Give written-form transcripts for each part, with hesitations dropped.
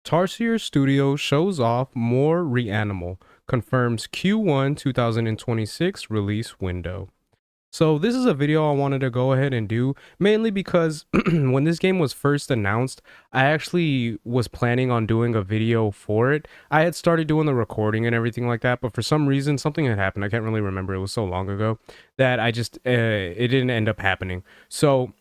Tarsier Studio shows off more Reanimal, confirms Q1 2026 release window. So this is a video I wanted to go ahead and do, mainly because when this game was first announced, I actually was planning on doing a video for it. I had started doing the recording and everything like that, but for some reason something had happened. I can't really remember, it was so long ago that it didn't end up happening. So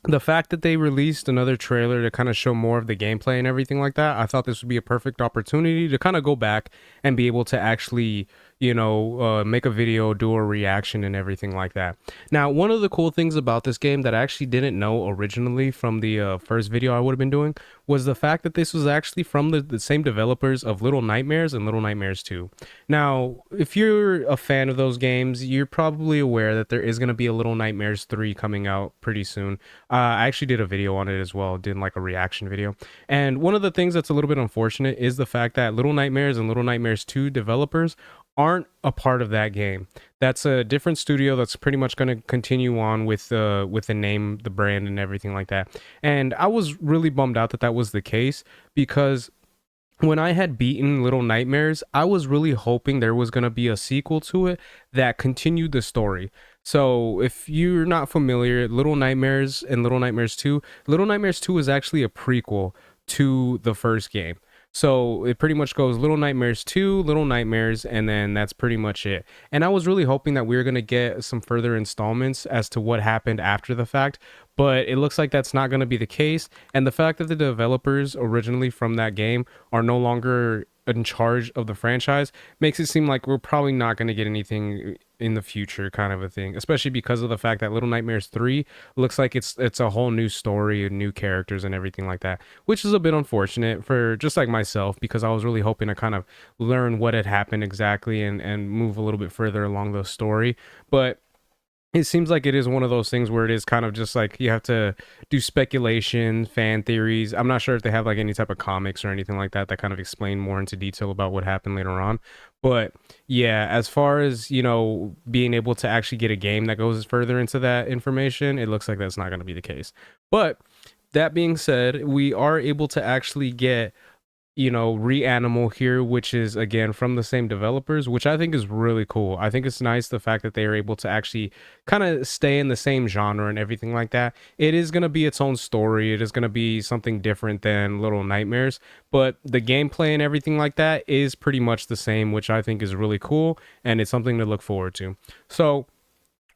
the fact that they released another trailer to kind of show more of the gameplay and everything like that, I thought this would be a perfect opportunity to kind of go back and be able to actually, make a video, do a reaction and everything like that. Now, one of the cool things about this game that I actually didn't know originally from the first video I would have been doing was the fact that this was actually from the same developers of Little Nightmares and Little Nightmares 2. Now, if you're a fan of those games, you're probably aware that there is going to be a Little Nightmares 3 coming out pretty soon. I actually did a video on it as well, did like a reaction video. And one of the things that's a little bit unfortunate is the fact that Little Nightmares and Little Nightmares 2 developers aren't a part of that game. That's a different studio that's pretty much going to continue on with the name, the brand and everything like that. And I was really bummed out that that was the case, because when I had beaten Little Nightmares, I was really hoping there was going to be a sequel to it that continued the story. So if you're not familiar, Little Nightmares and Little Nightmares 2, Little Nightmares 2 is actually a prequel to the first game. So it pretty much goes Little Nightmares 2, Little Nightmares, and then that's pretty much it. And I was really hoping that we were going to get some further installments as to what happened after the fact, but it looks like that's not going to be the case. And the fact that the developers originally from that game are no longer in charge of the franchise makes it seem like we're probably not going to get anything in the future, kind of a thing, especially because of the fact that Little Nightmares 3 looks like it's a whole new story and new characters and everything like that, which is a bit unfortunate for just like myself, because I was really hoping to kind of learn what had happened exactly and move a little bit further along the story. But it seems like it is one of those things where it is kind of just like you have to do speculation, fan theories. I'm not sure if they have like any type of comics or anything like that that kind of explain more into detail about what happened later on. But yeah, as far as, being able to actually get a game that goes further into that information, it looks like that's not going to be the case. But that being said, we are able to actually get Reanimal here, which is again from the same developers, which I think is really cool. I think it's nice the fact that they are able to actually kind of stay in the same genre and everything like that. It is going to be its own story. It is going to be something different than Little Nightmares, but the gameplay and everything like that is pretty much the same, which I think is really cool, and it's something to look forward to. So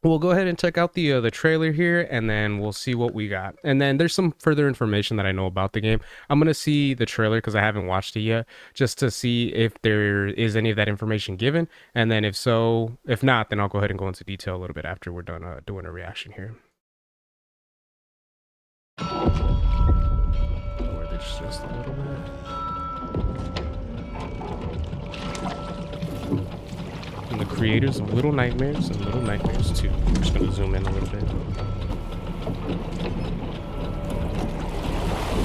we'll go ahead and check out the trailer here, and then we'll see what we got. And then there's some further information that I know about the game. I'm gonna see the trailer because I haven't watched it yet, just to see if there is any of that information given. And then if so, if not, then I'll go ahead and go into detail a little bit after we're done doing a reaction here. Lower this just a little bit. The creators of Little Nightmares and Little Nightmares 2. I'm just going to zoom in a little bit.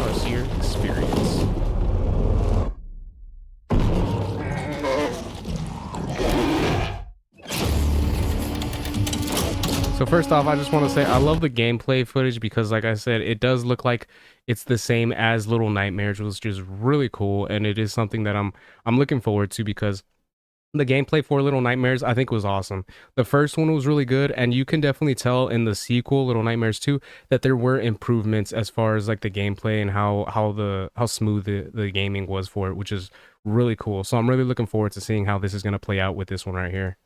Tarsier Experience. So first off, I just want to say I love the gameplay footage because, like I said, it does look like it's the same as Little Nightmares, which is really cool, and it is something that I'm looking forward to, because the gameplay for Little Nightmares, I think, was awesome. The first one was really good, and you can definitely tell in the sequel, Little Nightmares 2, that there were improvements as far as like the gameplay and how smooth the gaming was for it, which is really cool. So I'm really looking forward to seeing how this is going to play out with this one right here.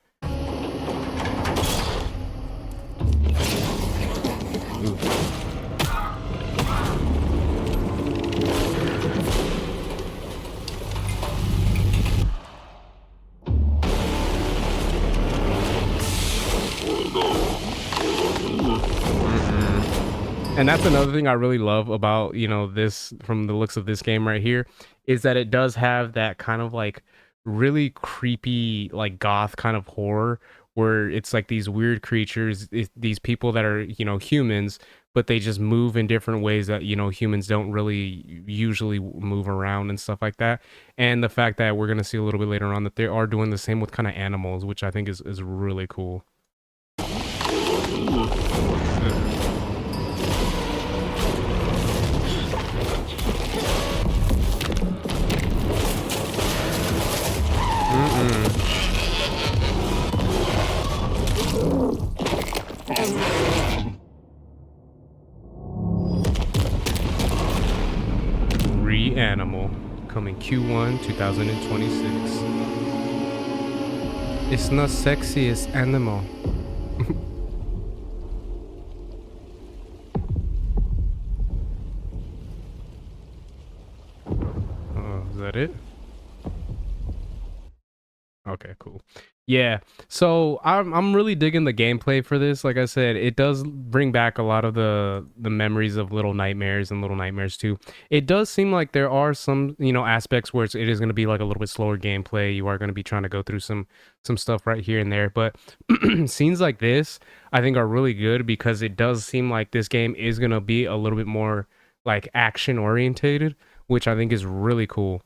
Ooh. And that's another thing I really love about, this, from the looks of this game right here, is that it does have that kind of like really creepy, like goth kind of horror, where it's like these weird creatures, these people that are, humans, but they just move in different ways that, humans don't really usually move around and stuff like that. And the fact that we're going to see a little bit later on that they are doing the same with kind of animals, which I think is really cool. coming Q1 2026. It's not sexy, it's animal. Oh, is that it? Okay, cool. Yeah. So I'm really digging the gameplay for this. Like I said, it does bring back a lot of the memories of Little Nightmares and Little Nightmares 2. It does seem like there are some, aspects where it is going to be like a little bit slower gameplay. You are going to be trying to go through some stuff right here and there, but scenes like this I think are really good because it does seem like this game is going to be a little bit more like action orientated, which I think is really cool.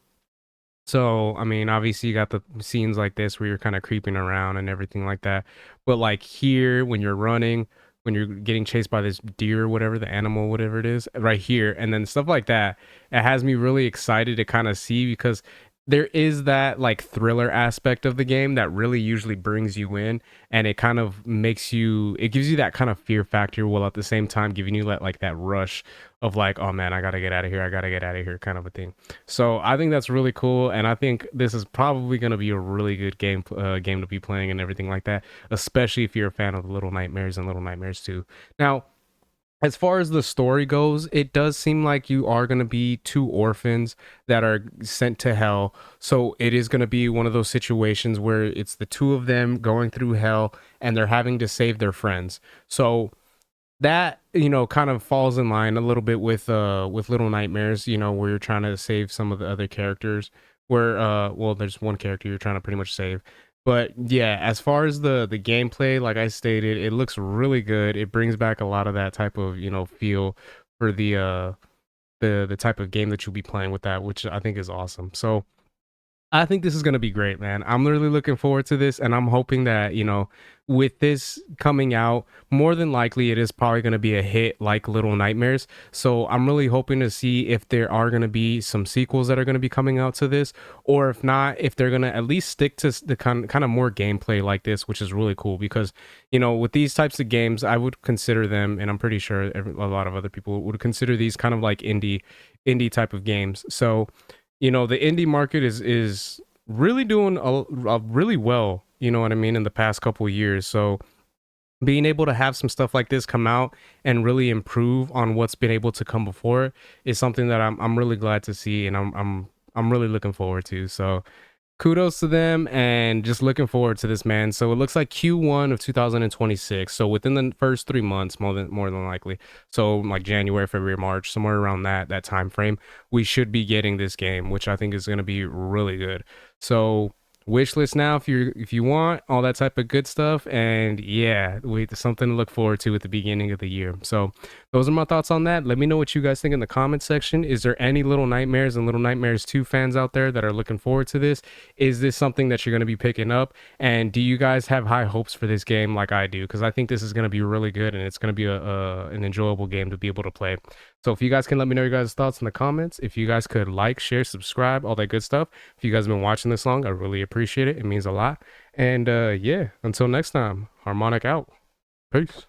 So, I mean, obviously you got the scenes like this where you're kind of creeping around and everything like that. But like here, when you're running, when you're getting chased by this deer or whatever, the animal, whatever it is, right here, and then stuff like that, it has me really excited to kind of see because there is that like thriller aspect of the game that really usually brings you in, and it kind of it gives you that kind of fear factor while at the same time giving you that like that rush of like, oh man, I gotta get out of here, I gotta get out of here kind of a thing. So I think that's really cool, and I think this is probably going to be a really good game to be playing and everything like that, especially if you're a fan of Little Nightmares and Little Nightmares 2. Now, as far as the story goes, it does seem like you are going to be two orphans that are sent to hell. So it is going to be one of those situations where it's the two of them going through hell and they're having to save their friends. So that kind of falls in line a little bit with Little Nightmares, where you're trying to save some of the other characters, where well, there's one character you're trying to pretty much save. But yeah, as far as the gameplay, like I stated, it looks really good. It brings back a lot of that type of feel for the type of game that you'll be playing with that, which I think is awesome. So I think this is going to be great, man. I'm really looking forward to this, and I'm hoping that, with this coming out, more than likely it is probably going to be a hit like Little Nightmares. So I'm really hoping to see if there are going to be some sequels that are going to be coming out to this, or if not, if they're going to at least stick to the kind of more gameplay like this, which is really cool because, with these types of games, I would consider them, and I'm pretty sure a lot of other people would consider these kind of like indie type of games. So, the indie market is really doing a really well, you know what I mean, in the past couple of years. So being able to have some stuff like this come out and really improve on what's been able to come before it is something that I'm really glad to see, and I'm really looking forward to. So kudos to them, and just looking forward to this, man. So it looks like Q1 of 2026, so within the first 3 months, more than likely, so like January, February, March, somewhere around that time frame, we should be getting this game, which I think is going to be really good. So wish list now if you want all that type of good stuff, and yeah, something to look forward to at the beginning of the year. So those are my thoughts on that. Let me know what you guys think in the comment section. Is there any Little Nightmares and Little Nightmares 2 fans out there that are looking forward to this? Is this something that you're going to be picking up, and do you guys have high hopes for this game like I do? Because I think this is going to be really good, and it's going to be an enjoyable game to be able to play. So if you guys can let me know your guys' thoughts in the comments, if you guys could like, share, subscribe, all that good stuff. If you guys have been watching this long, I really appreciate it. It means a lot. And yeah, until next time, Harmonic out. Peace.